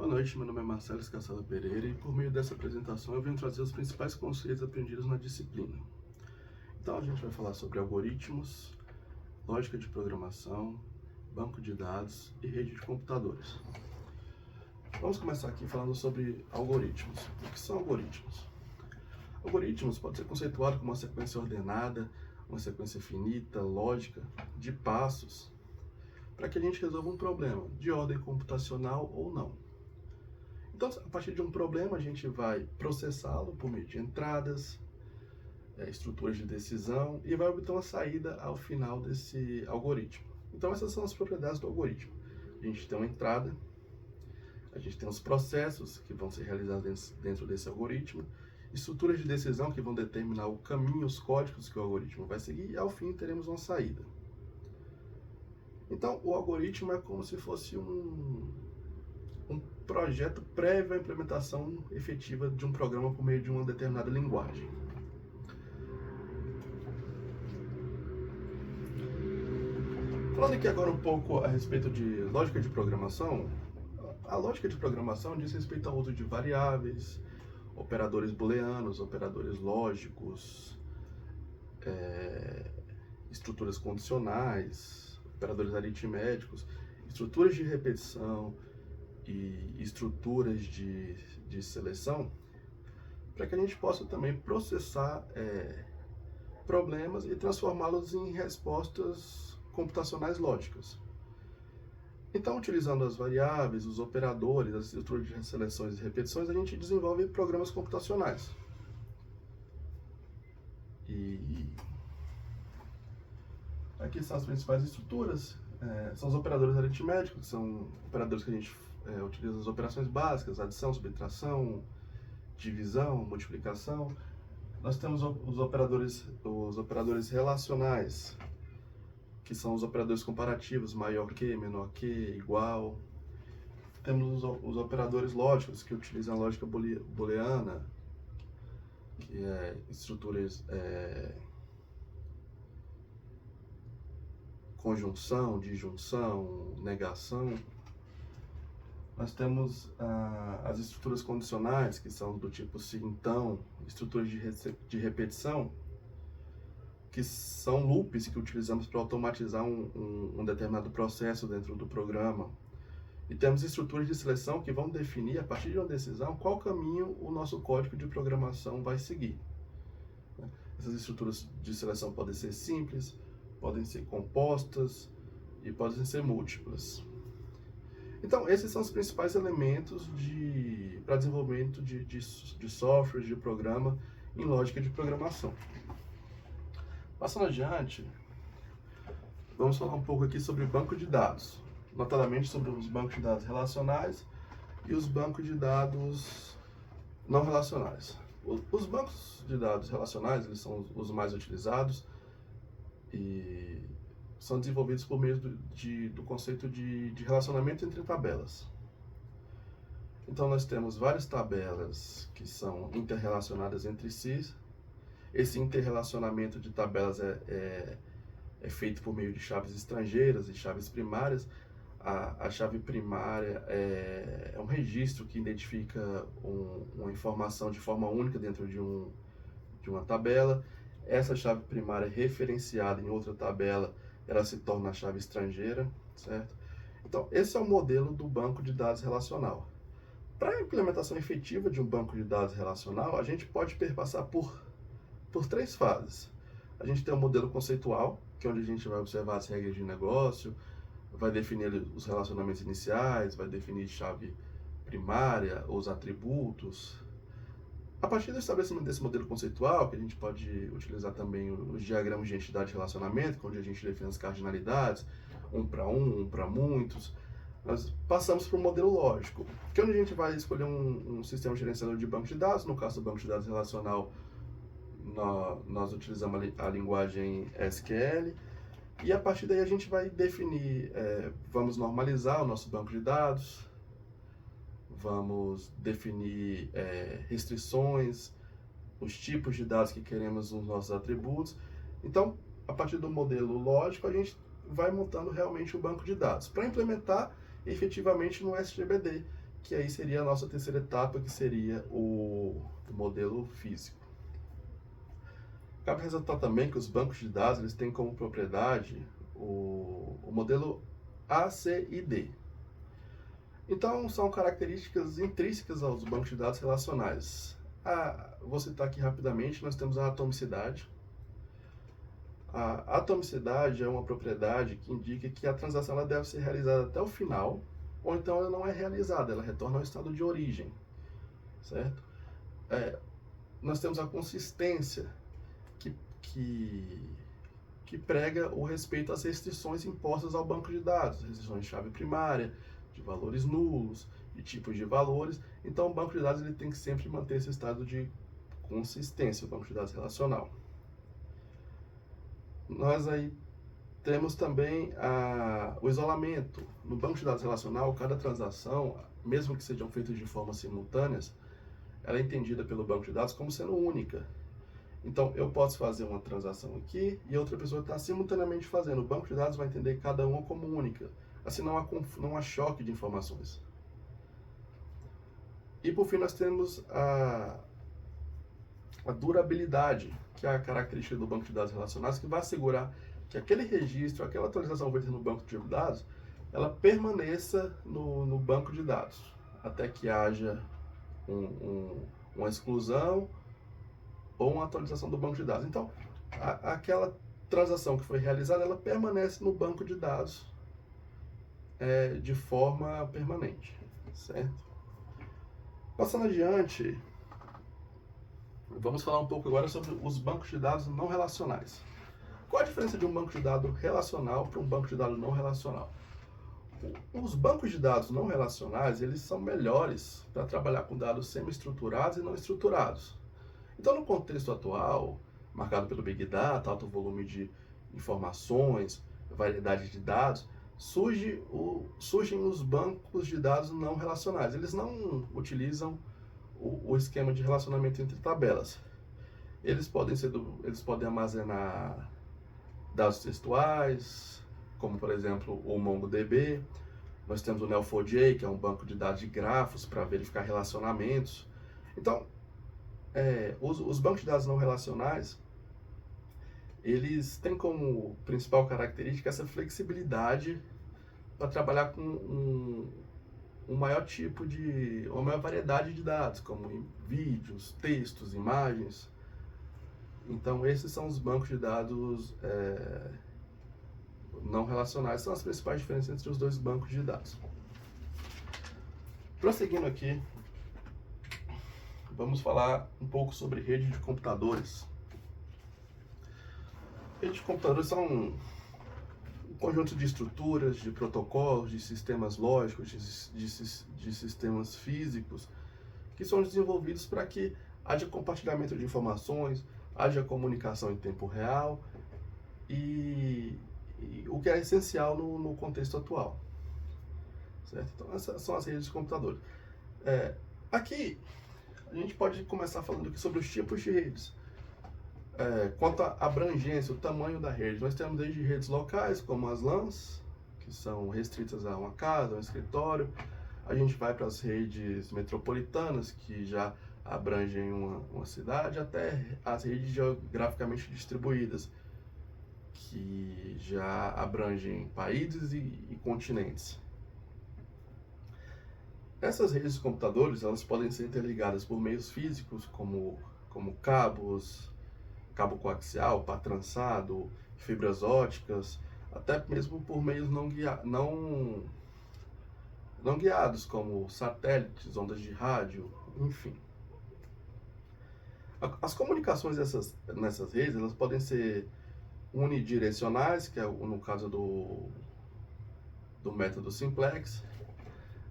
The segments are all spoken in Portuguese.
Boa noite, meu nome é Marcelo Escassala Pereira e por meio dessa apresentação eu venho trazer os principais conceitos aprendidos na disciplina. Então a gente vai falar sobre algoritmos, lógica de programação, banco de dados e rede de computadores. Vamos começar aqui falando sobre algoritmos. O que são algoritmos? Algoritmos pode ser conceituado como uma sequência ordenada, uma sequência finita, lógica, de passos, para que a gente resolva um problema de ordem computacional ou não. Então, a partir de um problema, a gente vai processá-lo por meio de entradas, estruturas de decisão e vai obter uma saída ao final desse algoritmo. Então, essas são as propriedades do algoritmo. A gente tem uma entrada, a gente tem os processos que vão ser realizados dentro desse algoritmo, estruturas de decisão que vão determinar o caminho, os códigos que o algoritmo vai seguir e, ao fim, teremos uma saída. Então, o algoritmo é como se fosse um projeto prévio à implementação efetiva de um programa por meio de uma determinada linguagem. Falando aqui agora um pouco a respeito de lógica de programação, a lógica de programação diz respeito ao uso de variáveis, operadores booleanos, operadores lógicos, estruturas condicionais, operadores aritméticos, estruturas de repetição e estruturas de seleção, para que a gente possa também processar problemas e transformá-los em respostas computacionais lógicas. Então, utilizando as variáveis, os operadores, as estruturas de seleções e repetições, a gente desenvolve programas computacionais. E aqui são as principais estruturas, são os operadores aritméticos, são operadores que a gente utiliza as operações básicas, adição, subtração, divisão, multiplicação. Nós temos os operadores relacionais, que são os operadores comparativos, maior que, menor que, igual. Temos os operadores lógicos, que utilizam a lógica booleana, que é estruturas conjunção, disjunção, negação. Nós temos as estruturas condicionais, que são do tipo se então, estruturas de repetição, que são loops que utilizamos para automatizar um determinado processo dentro do programa. E temos estruturas de seleção que vão definir, a partir de uma decisão, qual caminho o nosso código de programação vai seguir. Essas estruturas de seleção podem ser simples, podem ser compostas e podem ser múltiplas. Então, esses são os principais elementos para desenvolvimento de software, de programa em lógica de programação. Passando adiante, vamos falar um pouco aqui sobre banco de dados, notadamente sobre os bancos de dados relacionais e os bancos de dados não relacionais. Os bancos de dados relacionais, eles são os mais utilizados e são desenvolvidos por meio do conceito de relacionamento entre tabelas. Então, nós temos várias tabelas que são interrelacionadas entre si. Esse interrelacionamento de tabelas é feito por meio de chaves estrangeiras e chaves primárias. A chave primária é um registro que identifica uma informação de forma única dentro de uma tabela. Essa chave primária referenciada em outra tabela, ela se torna a chave estrangeira, certo? Então, esse é o modelo do banco de dados relacional. Para a implementação efetiva de um banco de dados relacional, a gente pode perpassar por três fases. A gente tem um modelo conceitual, que é onde a gente vai observar as regras de negócio, vai definir os relacionamentos iniciais, vai definir chave primária, os atributos. A partir do estabelecimento desse modelo conceitual, que a gente pode utilizar também os diagramas de entidade de relacionamento, onde a gente define as cardinalidades, um para muitos, nós passamos para o modelo lógico, que é onde a gente vai escolher um sistema gerenciador de banco de dados. No caso do banco de dados relacional, nós utilizamos a linguagem SQL, e a partir daí a gente vai definir, vamos normalizar o nosso banco de dados, vamos definir restrições, os tipos de dados que queremos nos nossos atributos. Então, a partir do modelo lógico, a gente vai montando realmente o banco de dados para implementar efetivamente no SGBD, que aí seria a nossa terceira etapa, que seria o modelo físico. Cabe ressaltar também que os bancos de dados eles têm como propriedade o modelo A, C e D. Então, são características intrínsecas aos bancos de dados relacionais. Vou citar aqui rapidamente, nós temos a atomicidade. A atomicidade é uma propriedade que indica que a transação ela deve ser realizada até o final, ou então ela não é realizada, ela retorna ao estado de origem, certo? Nós temos a consistência, que prega o respeito às restrições impostas ao banco de dados, restrições de chave primária, de valores nulos, de tipos de valores. Então, o banco de dados ele tem que sempre manter esse estado de consistência, o banco de dados relacional. Nós aí temos também o isolamento. No banco de dados relacional, cada transação, mesmo que sejam feitas de forma simultâneas, ela é entendida pelo banco de dados como sendo única. Então, eu posso fazer uma transação aqui e outra pessoa está simultaneamente fazendo. O banco de dados vai entender cada uma como única. Assim, não há choque de informações. E, por fim, nós temos a durabilidade, que é a característica do banco de dados relacionais, que vai assegurar que aquele registro, aquela atualização feita no banco de dados, ela permaneça no banco de dados, até que haja uma exclusão ou uma atualização do banco de dados. Então, aquela transação que foi realizada, ela permanece no banco de dados de forma permanente, certo? Passando adiante, vamos falar um pouco agora sobre os bancos de dados não relacionais. Qual a diferença de um banco de dados relacional para um banco de dados não relacional? Os bancos de dados não relacionais, eles são melhores para trabalhar com dados semi-estruturados e não estruturados. Então, no contexto atual, marcado pelo Big Data, alto volume de informações, variedade de dados, surgem os bancos de dados não relacionais. Eles não utilizam o esquema de relacionamento entre tabelas. Eles podem armazenar dados textuais, como por exemplo o MongoDB. Nós temos o Neo4j, que é um banco de dados de grafos para verificar relacionamentos. Então, os bancos de dados não relacionais, eles têm como principal característica essa flexibilidade para trabalhar com uma maior variedade de dados, como vídeos, textos, imagens. Então, esses são os bancos de dados não relacionais, são as principais diferenças entre os dois bancos de dados. Prosseguindo aqui, vamos falar um pouco sobre rede de computadores. Redes de computadores são um conjunto de estruturas, de protocolos, de sistemas lógicos, de sistemas físicos, que são desenvolvidos para que haja compartilhamento de informações, haja comunicação em tempo real, e o que é essencial no contexto atual. Certo? Então, essas são as redes de computadores. Aqui, a gente pode começar falando aqui sobre os tipos de redes. Quanto à abrangência, o tamanho da rede, nós temos desde redes locais, como as LANs, que são restritas a uma casa, um escritório. A gente vai para as redes metropolitanas, que já abrangem uma cidade, até as redes geograficamente distribuídas, que já abrangem países e continentes. Essas redes de computadores, elas podem ser interligadas por meios físicos, como cabos, cabo coaxial, par trançado, fibras óticas, até mesmo por meios não guiados, como satélites, ondas de rádio, enfim. As comunicações nessas redes, elas podem ser unidirecionais, que é no caso do método simplex.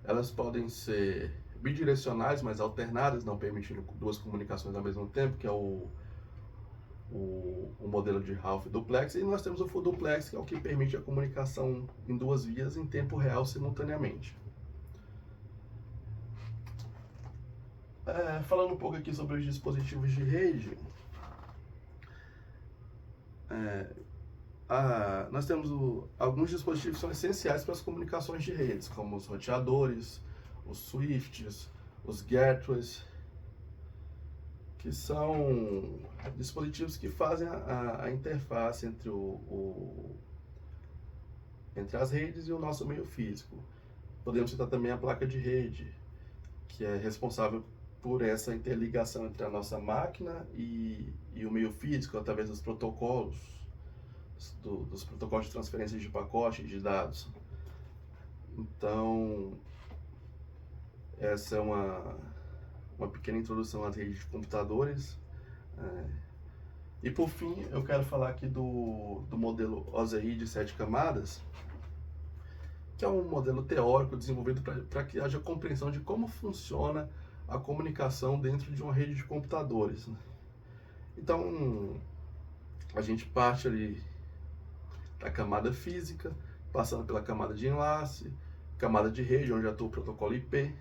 Elas podem ser bidirecionais, mas alternadas, não permitindo duas comunicações ao mesmo tempo, que é o modelo de Half Duplex. E nós temos o Full Duplex, que é o que permite a comunicação em duas vias em tempo real simultaneamente. Falando um pouco aqui sobre os dispositivos de rede, nós temos alguns dispositivos que são essenciais para as comunicações de redes, como os roteadores, os Swifts, os gateways, que são dispositivos que fazem a interface entre entre as redes e o nosso meio físico. Podemos citar também a placa de rede, que é responsável por essa interligação entre a nossa máquina e o meio físico, através dos protocolos, dos protocolos de transferência de pacotes de dados. Então, essa é uma pequena introdução às redes de computadores. E por fim, eu quero falar aqui do modelo OSI de 7 camadas, que é um modelo teórico desenvolvido para que haja compreensão de como funciona a comunicação dentro de uma rede de computadores. Então, a gente parte ali da camada física, passando pela camada de enlace, camada de rede, onde atua o protocolo IP.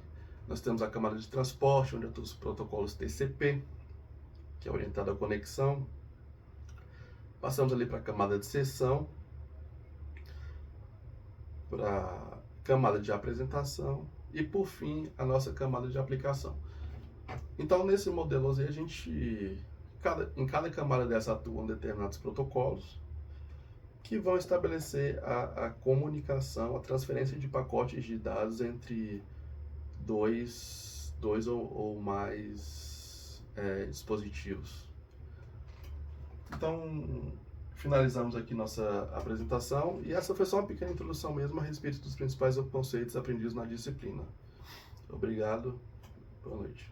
Nós temos a camada de transporte, onde atuam os protocolos TCP, que é orientado à conexão. Passamos ali para a camada de sessão, para a camada de apresentação e, por fim, a nossa camada de aplicação. Então, nesse modelo OSI, em cada camada dessa atuam determinados protocolos que vão estabelecer a comunicação, a transferência de pacotes de dados entre dois ou mais dispositivos. Então, finalizamos aqui nossa apresentação e essa foi só uma pequena introdução mesmo a respeito dos principais conceitos aprendidos na disciplina. Obrigado, boa noite.